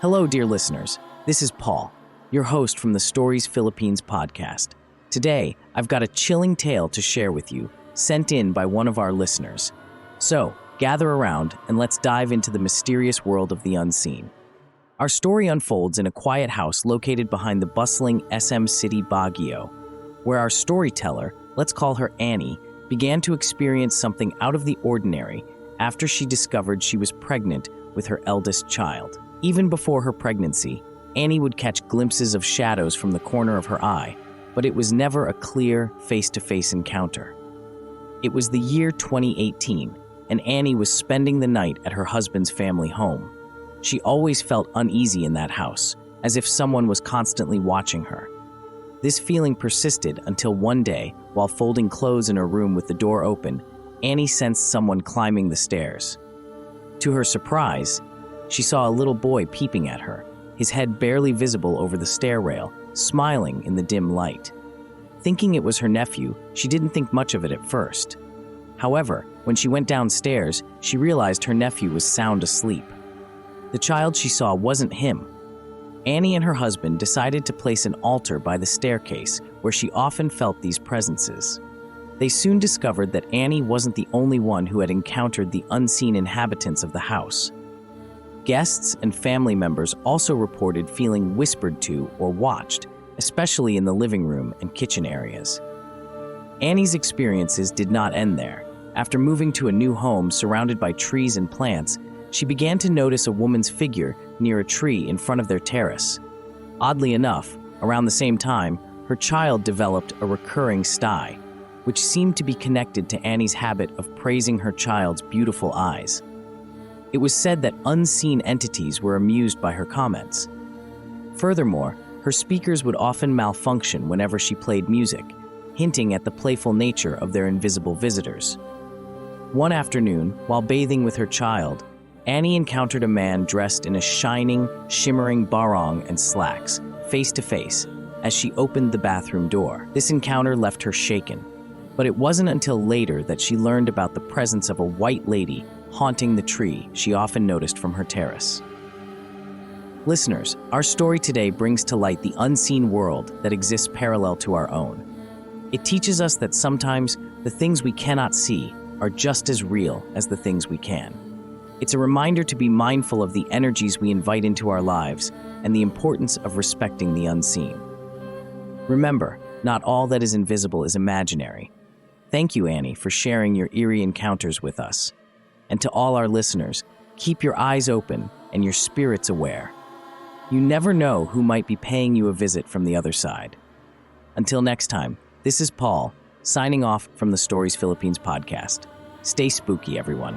Hello, dear listeners. This is Paul, your host from the Stories Philippines podcast. Today, I've got a chilling tale to share with you, sent in by one of our listeners. So, gather around and let's dive into the mysterious world of the unseen. Our story unfolds in a quiet house located behind the bustling SM city Baguio, where our storyteller, let's call her Annie, began to experience something out of the ordinary after she discovered she was pregnant with her eldest child. Even before her pregnancy, Annie would catch glimpses of shadows from the corner of her eye, but it was never a clear, face-to-face encounter. It was the year 2018, and Annie was spending the night at her husband's family home. She always felt uneasy in that house, as if someone was constantly watching her. This feeling persisted until one day, while folding clothes in her room with the door open, Annie sensed someone climbing the stairs. To her surprise, she saw a little boy peeping at her, his head barely visible over the stair rail, smiling in the dim light. Thinking it was her nephew, she didn't think much of it at first. However, when she went downstairs, she realized her nephew was sound asleep. The child she saw wasn't him. Annie and her husband decided to place an altar by the staircase where she often felt these presences. They soon discovered that Annie wasn't the only one who had encountered the unseen inhabitants of the house. Guests and family members also reported feeling whispered to or watched, especially in the living room and kitchen areas. Annie's experiences did not end there. After moving to a new home surrounded by trees and plants, she began to notice a woman's figure near a tree in front of their terrace. Oddly enough, around the same time, her child developed a recurring sigh, which seemed to be connected to Annie's habit of praising her child's beautiful eyes. It was said that unseen entities were amused by her comments. Furthermore, her speakers would often malfunction whenever she played music, hinting at the playful nature of their invisible visitors. One afternoon, while bathing with her child, Annie encountered a man dressed in a shining, shimmering barong and slacks, face to face, as she opened the bathroom door. This encounter left her shaken, but it wasn't until later that she learned about the presence of a white lady haunting the tree she often noticed from her terrace. Listeners, our story today brings to light the unseen world that exists parallel to our own. It teaches us that sometimes the things we cannot see are just as real as the things we can. It's a reminder to be mindful of the energies we invite into our lives and the importance of respecting the unseen. Remember, not all that is invisible is imaginary. Thank you, Annie, for sharing your eerie encounters with us. And to all our listeners, keep your eyes open and your spirits aware. You never know who might be paying you a visit from the other side. Until next time, this is Paul, signing off from the Stories Philippines podcast. Stay spooky, everyone.